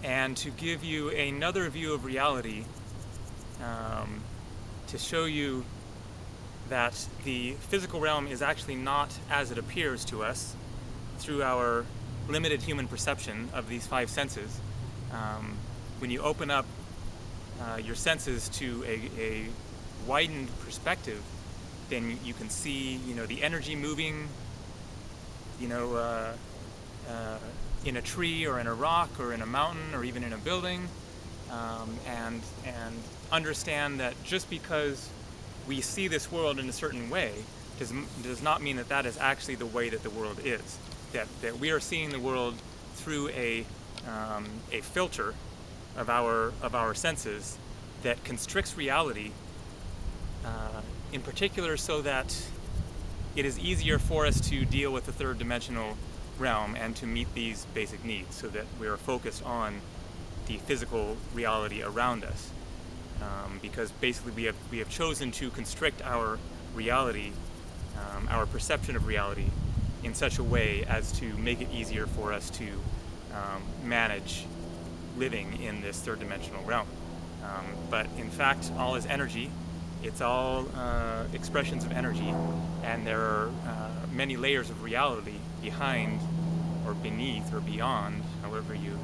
and to give you another view of reality, to show you that the physical realm is actually not as it appears to us through our limited human perception of these five senses. When you open up your senses to a widened perspective, then you can see, the energy moving, in a tree or in a rock or in a mountain or even in a building, and understand that just because we see this world in a certain way does not mean that that is actually the way that the world is. That we are seeing the world through a filter of our senses that constricts reality, in particular, so that it is easier for us to deal with the third dimensional realm and to meet these basic needs, so that we are focused on the physical reality around us. Because basically we have chosen to constrict our reality, our perception of reality, in such a way as to make it easier for us to manage living in this third dimensional realm. But in fact, all is energy. It's all expressions of energy, and there are many layers of reality behind or beneath or beyond, however you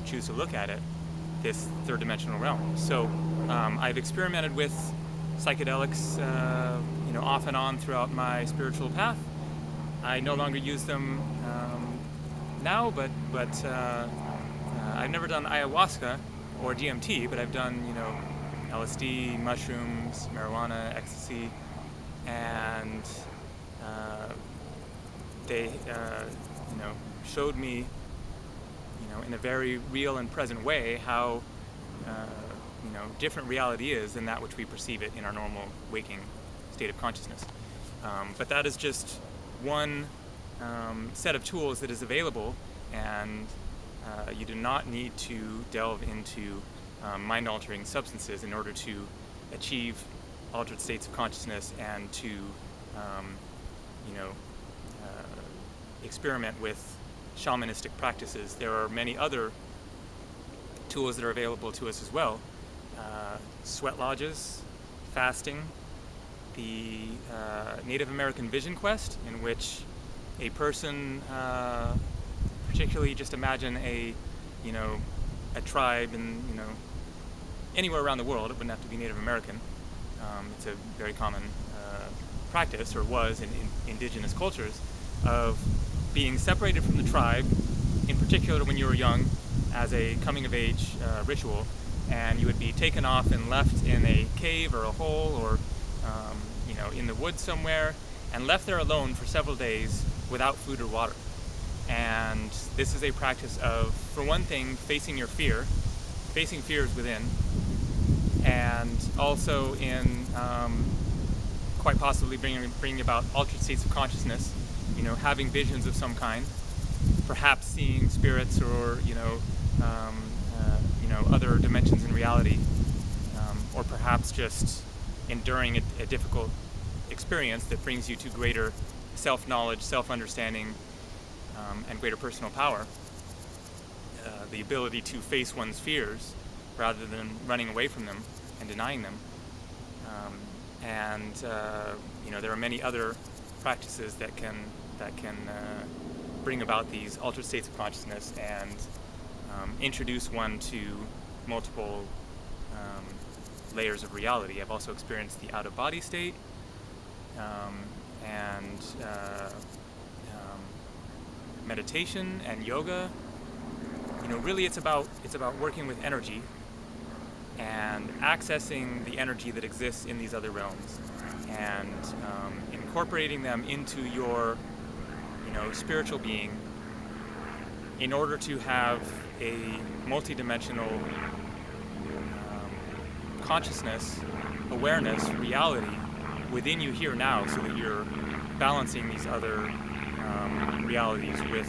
choose to look at it, this third dimensional realm. So I've experimented with psychedelics off and on throughout my spiritual path. I no longer use them now, but I've never done ayahuasca or DMT, but I've done LSD, mushrooms, marijuana, ecstasy, and they showed me in a very real and present way how different reality is than that which we perceive it in our normal waking state of consciousness. But that is just one set of tools that is available, and you do not need to delve into mind-altering substances in order to achieve altered states of consciousness and to experiment with shamanistic practices. There are many other tools that are available to us as well. Sweat lodges, fasting, the Native American Vision Quest, in which a person, particularly just imagine a tribe in anywhere around the world. It wouldn't have to be Native American. It's a very common practice, or was in indigenous cultures, of being separated from the tribe, in particular when you were young, as a coming-of-age ritual, and you would be taken off and left in a cave or a hole or in the woods somewhere, and left there alone for several days without food or water. And this is a practice of, for one thing, facing your fear, facing fears within, and also in quite possibly bringing about altered states of consciousness, having visions of some kind, perhaps seeing spirits or other dimensions in reality, or perhaps just enduring a difficult experience that brings you to greater self-knowledge, self-understanding, and greater personal power. The ability to face one's fears rather than running away from them and denying them. There are many other practices that can bring about these altered states of consciousness and introduce one to multiple layers of reality. I've also experienced the out-of-body state, and meditation and yoga. Really it's about working with energy and accessing the energy that exists in these other realms, and incorporating them into your spiritual being in order to have a multidimensional consciousness, awareness, reality within you here now, so that you're balancing these other realities with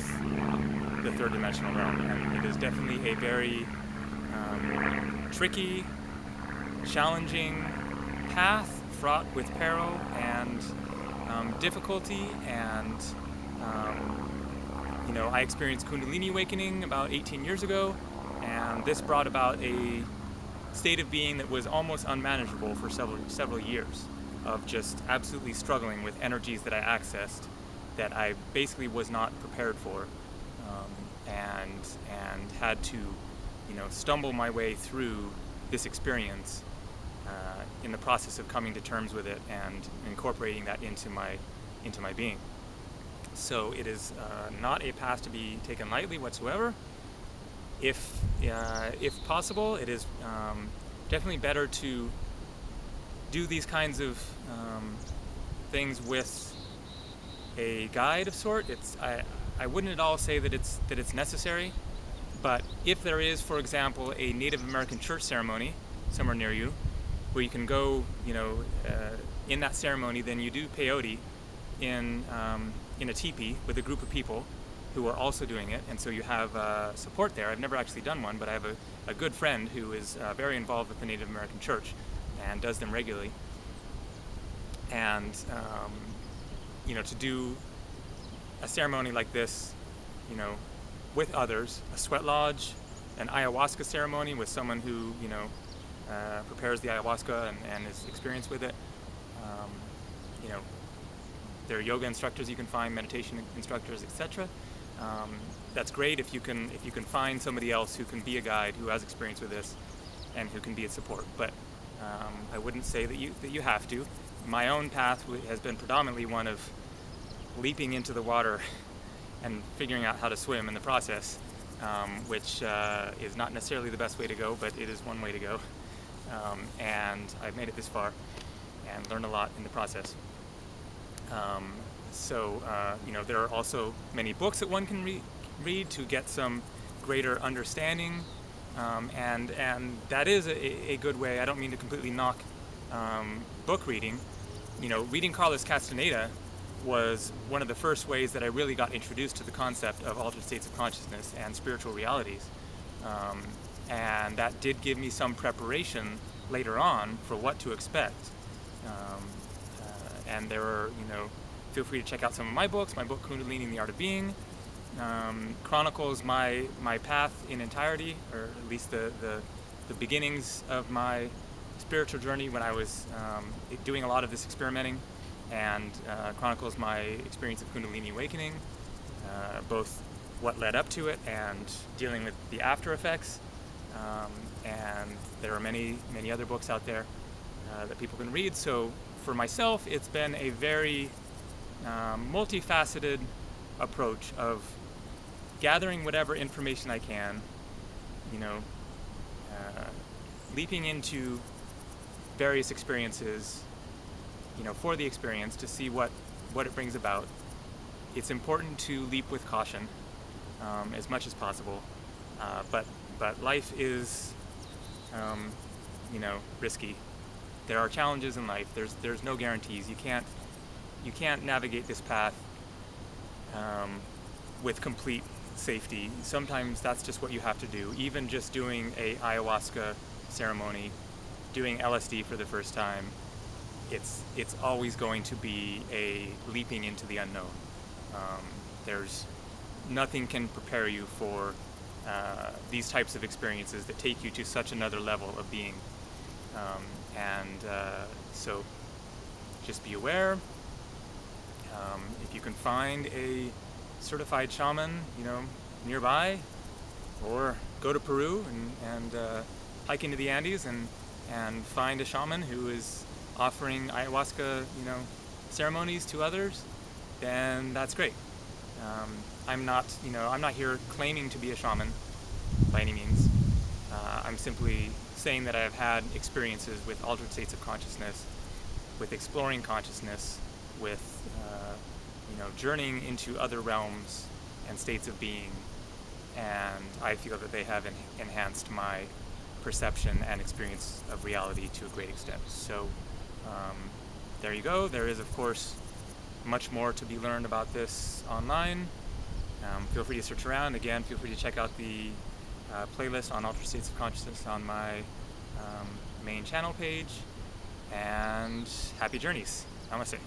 the third dimensional realm. And it is definitely a very tricky, challenging path, fraught with peril and difficulty. And I experienced Kundalini awakening about 18 years ago, and this brought about a state of being that was almost unmanageable for several years, of just absolutely struggling with energies that I accessed that I basically was not prepared for, and had to, stumble my way through this experience in the process of coming to terms with it and incorporating that into my being. So it is not a path to be taken lightly whatsoever. If possible, it is definitely better to do these kinds of things with a guide of sort. I wouldn't at all say that it's necessary, but if there is, for example, a Native American church ceremony somewhere near you, where you can go, in that ceremony, then you do peyote in a teepee with a group of people who are also doing it, and so you have support there. I've never actually done one, but I have a good friend who is very involved with the Native American church and does them regularly. And to do a ceremony like this, with others, a sweat lodge, an ayahuasca ceremony with someone who prepares the ayahuasca and is experienced with it. There are yoga instructors you can find, meditation instructors, etc. That's great if you can find somebody else who can be a guide, who has experience with this, and who can be a support. But I wouldn't say that you have to. My own path has been predominantly one of leaping into the water and figuring out how to swim in the process, which is not necessarily the best way to go, but it is one way to go. And I've made it this far and learned a lot in the process. There are also many books that one can read to get some greater understanding, and that is a good way. I don't mean to completely knock book reading. Reading Carlos Castaneda was one of the first ways that I really got introduced to the concept of altered states of consciousness and spiritual realities, and that did give me some preparation later on for what to expect. And there are, feel free to check out some of my books. My book, Kundalini and the Art of Being, chronicles my path in entirety, or at least the beginnings of my spiritual journey when I was doing a lot of this experimenting, and chronicles my experience of Kundalini awakening, both what led up to it and dealing with the after effects. And there are many other books out there that people can read. So for myself, it's been a very multifaceted approach of gathering whatever information I can, leaping into various experiences, for the experience to see what it brings about. It's important to leap with caution as much as possible, but life is risky. There are challenges in life. There's no guarantees. You can't navigate this path with complete safety. Sometimes that's just what you have to do. Even just doing a ayahuasca ceremony, doing LSD for the first time, it's always going to be a leaping into the unknown. There's nothing can prepare you for these types of experiences that take you to such another level of being. So just be aware. If you can find a certified shaman, nearby, or go to Peru and hike into the Andes and find a shaman who is offering ayahuasca, ceremonies to others, then that's great. I'm not here claiming to be a shaman by any means. I'm simply saying that I have had experiences with altered states of consciousness, with exploring consciousness, with journeying into other realms and states of being, and I feel that they have enhanced my perception and experience of reality to a great extent. So there you go. There is, of course, much more to be learned about this online. Feel free to search around. Again, feel free to check out the playlist on altered states of consciousness on my main channel page. And happy journeys. Namaste.